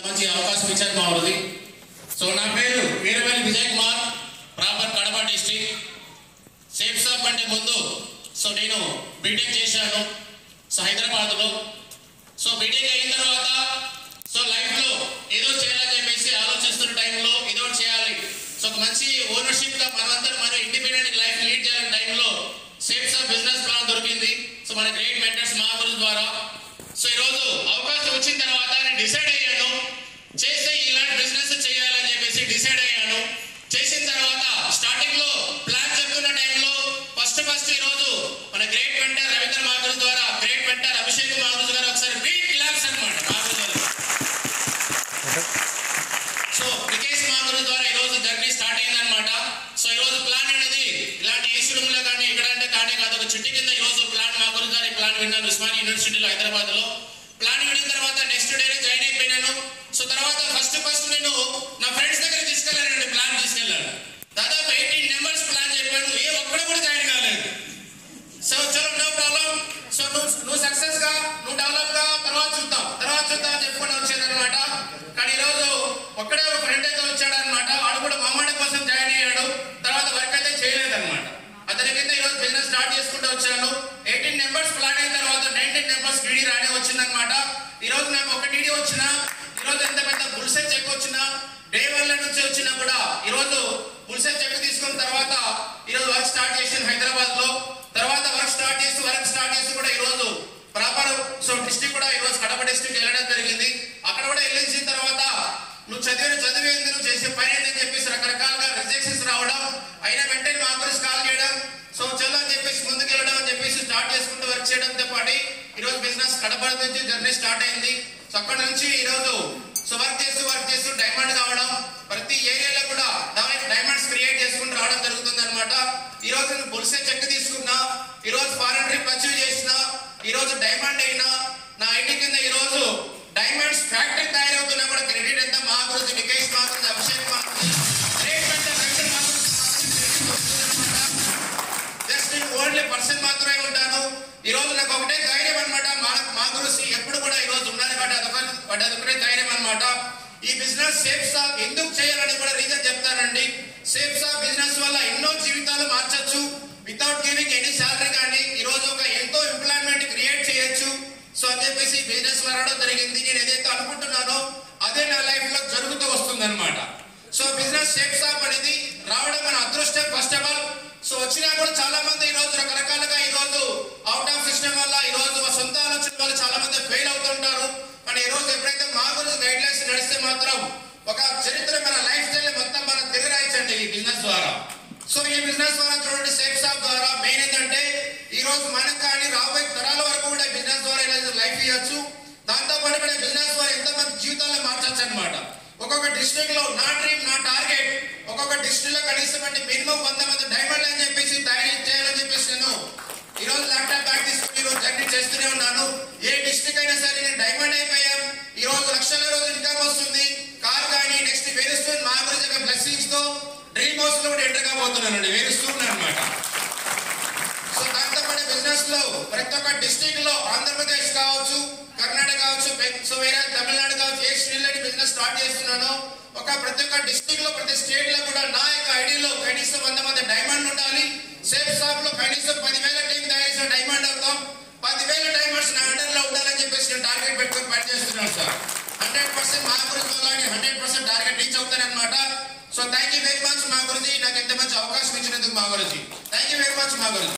మంచి అవకాశం ఇచ్చారు మా ఊరిది. సో నా పేరు Veeraveli Vijay Kumar, proper Kadapa district. Safe shop అంటే ముందు నేను బీటెక్ చేశాను హైదరాబాద్లో. బీటెక్ అయిన తర్వాత లైఫ్లో ఏదో చేయాలని చెప్పేసి ఆలోచిస్తున్న టైంలో ఏదో చేయాలి, ఒక మంచి ఓనర్షిప్గా మనమందరం మన ఇండిపెండెంట్ లైఫ్ లీడ్ చేయాలని టైంలో సేఫ్ షాప్ బిజినెస్ ప్లాన్ దొరికింది. మన గ్రేట్ మెంటర్స్ మా గురు ద్వారా. ఈరోజు అవకాశం వచ్చిన తర్వాత నేను డిసైడ్ అయ్యాను, చేస్తే ఇలాంటి బిజినెస్ చేయాలని చెప్పేసి డిసైడ్ అయ్యాను. చేసిన తర్వాత స్టార్టింగ్ లో ప్లాన్ చెప్తున్న టైంలో ఫస్ట్ ఈరోజు మన గ్రేట్ మెంటర్ రవీంద్ర మాగురు ద్వారా గ్రేట్ మెంటర్ అభిషేక్ మాగురు గారు ఒకసారి బిగ్ క్లాప్స్ అన్నమాట మాగురు గారు. వికేష్ మాగురు ద్వారా ఈరోజు జర్నీ స్టార్ట్ అయింది అనమాట. ఈరోజు ప్లాన్ అనేది ఇలాంటి ఏసీ రూమ్ లో కానీ ఇక్కడ అంటే కానీ కాదు, ఒక చుట్టి కింద ఈరోజు ప్లాన్ మాగురు గారి ప్లాన్ విన్నాను ఉస్మానియా యూనివర్సిటీలో హైదరాబాద్ లో. ప్లాన్ విన్న తర్వాత నెక్స్ట్ డేనే జాయిన్ అయిపోయినాను. తర్వాత ఫస్ట్ నేను నా ఫ్రెండ్స్ దగ్గర తీసుకెళ్ళానండి, ప్లాన్ తీసుకెళ్ళాను. దాదాపు 18 మెంబర్స్ ప్లాన్ చెప్పాను, ఏ ఒక్కడు కూడా జాయిన్ కాలేదు. చలో నో ప్రాబ్లం, నువ్వు సక్సెస్ గా నువ్వు డెవలప్ గా తర్వాత చూద్దాం అని చెప్పుకొని వచ్చేదన్నమాట. కానీ ఈరోజు ఒక్కడే ఒక ఫ్రెండ్ అయితే వచ్చాడనమాట. వాడు కూడా మామాడి కోసం జాయిన్ అయ్యాడు, తర్వాత వర్క్ అయితే చేయలేదన్నమాట. అతని కింద ఈరోజు బిజినెస్ స్టార్ట్ చేసుకుంటూ వచ్చాను. 18 మెంబర్స్ ప్లాన్ అయిన తర్వాత 19 మెంబర్స్ డీడీ రానే వచ్చిందనమాట. ఈరోజు నాకు ఒక డీడీ వచ్చిన, ఈరోజు ఎంత పెద్ద బుల్సెట్ చెక్ వచ్చినా, డే 1 నుంచి వచ్చినా కూడా ఈరోజు బుల్సెట్ చెక్ తీసుకున్న తర్వాత ఈరోజు వర్క్ స్టార్ట్ చేసాను హైదరాబాద్ లో. తర్వాత వర్క్ స్టార్ట్ చేసి కూడా ఈరోజు ప్రాపర్ డిస్ట్రిక్ట్ కూడా ఈరోజు కడప డిస్ట్రిక్ట్ వెళ్ళడం జరిగింది. అక్కడ కూడా వెళ్ళిన తర్వాత నువ్వు చదివేంది, నువ్వు చేసే పని ఏందని చెప్పేసి రకరకాలుగా రిజెక్షన్స్ రావడం, అయినా వెంటనే మా గురించి కాల్ చేయడం, చలో అని చెప్పేసి ముందుకు వెళ్ళడం అని చెప్పేసి స్టార్ట్ చేసుకుంటూ వర్క్ చేయడంతో పాటు ఈరోజు బిజినెస్ కడప నుంచి జర్నీ స్టార్ట్ అయింది. అక్కడ నుంచి ఈరోజు వర్క్ చేస్తూ డైమండ్ కావడం, ప్రతి ఏరియాలో కూడా డైమండ్స్ క్రియేట్ చేసుకుంటూ రావడం జరుగుతుంది అనమాట. ఈ రోజు బుల్సే చెక్ తీసుకున్నా, ఈ రోజు ఫారెన్ ట్రిప్ అచీవ్ చేసిన, ఈ రోజు డైమండ్ అయినా, నా ఐటీ కింద ఈ రోజు డైమండ్స్ ఫ్యాక్టరీ తయారవుతున్నా కూడా క్రెడిట్ ఎంత మా గురించి వికేష్ మాగురు, అభిషేక్ మాగురు, గ్రేట్ మెంటర్ రవీంద్ర మాగురు. జస్ట్ నేను ఓన్లీ పర్సన్ మాత్రమే ఉంటాను. ఈ రోజు నాకు ఒకటే ధైర్యం అనమాట, మా గురించి ఎప్పుడు కూడా ఈ రోజు ఉన్నారు కాబట్టి అదొకటే ధైర్యం అనమాట. ఈ బిజినెస్ సేఫ్ షాప్ ఎందుకు చేయాలని కూడా రీజన్ చెప్తానండి. సేఫ్ షాప్ బిజినెస్ వల్ల ఎన్నో జీవితాలు మార్చొచ్చు, వితౌట్ గివింగ్ ఎనీ శాలరీ. కానీ ఈ రోజు ఒక ఎంతో ఎంప్లాయ్మెంట్ క్రియేట్ చేయొచ్చు. అని చెప్పేసి బిజినెస్ రావడం జరిగింది. నేను ఏదైతే అనుకుంటున్నానో అదే నా లైఫ్ లో జరుగుతూ వస్తుంది అనమాట. బిజినెస్ సేఫ్ షాప్ అనేది రావడం మన అదృష్టం ఫస్ట్ ఆఫ్ ఆల్. వచ్చినా కూడా చాలా మంది ఈ రోజు రకరకాలుగా ఈ రోజు అవుట్ ఆఫ్ సిస్టమ్ వల్ల ఈ రోజు సొంత ఆలోచన వల్ల చాలా మంది ఫెయిల్ అవుతుంటారు. కానీ ఈ రోజు ఎప్పుడైతే మా గురించి గైడ్ లైన్స్ నడిస్తే మాత్రం ఒక చరిత్ర మన లైఫ్ స్టైల్ మొత్తం మనం తిరగరాయించండి ఈ బిజినెస్ ద్వారా. ఈ బిజినెస్ ద్వారా చూడండి, సేఫ్ షాప్ ద్వారా మెయిన్ ఏంటంటే ఈ రోజు మనకు కానీ రాబోయే తరాల వరకు కూడా బిజినెస్ ద్వారా లైఫ్ ఇవ్వచ్చు. దాంతో పాటు కూడా బిజినెస్ ద్వారా ఎంతో మంది జీవితాలను మార్చొచ్చు అనమాట. ఒక్కొక్క డిస్ట్రిక్ట్ లో నా డ్రీమ్, నా టార్గెట్ ఒక్కొక్క డిస్ట్రిక్ట్ లో కనీసం మినిమం 100 మంది డైమండ్ అని చెప్పేసి తయారు చేయాలని చెప్పేసి నేను ఈ రోజు ల్యాప్టాప్ బ్యాగ్ తీసుకుని ఈ రోజు జర్నీ చేస్తూనే ఉన్నాను. ఏ డిస్ట్రిక్ట్ అయినా సరే నేను డైమండ్ అయిపోయాం. ఈ రోజు లక్షల రోజు ఇన్కమ్ వస్తుంది. కార్ కానీ నెక్స్ట్ వేరే స్టూన్ మా గురించి బ్లెస్సింగ్స్ తో డ్రీమ్ హౌస్ లో కూడా ఎంటర్ కాబోతున్నానండి, వేరే స్టూన్ అనమాట. దాంతో పాటు బిజినెస్ లో ప్రతి ఒక్క డిస్ట్రిక్ట్ లో ఆంధ్రప్రదేశ్ కావచ్చు, కర్ణాటక కావచ్చు, వేరే తమిళనాడు కావచ్చు, ఏ స్టేట్ బిజినెస్ స్టార్ట్ చేస్తున్నాను. ప్రతి ఒక్క డిస్ట్రిక్ట్ లో ప్రతి స్టేట్ లో కూడా నా యొక్క ఐడియాలో కనీసం 100 మంది డైమండ్ ఉండాలి. సేఫ్ షాప్ లో కనీసం 10,000 టీం తయారు చేసిన డైమండ్ అవుతాం. 10,000 డైమండ్స్ నా అండర్ లో ఉండాలని చెప్పేసి నేను టార్గెట్ పెట్టుకుని పనిచేస్తున్నాను సార్. 100% మా గురించి 100% టార్గెట్ రీచ్ అవుతానన్నమాట. థ్యాంక్ యూ వెరీ మచ్ మా గురించి, నాకు ఎంత మంచి అవకాశం ఇచ్చినందుకు మా గురించి. థ్యాంక్ యూ వెరీ మచ్ మా గురించి.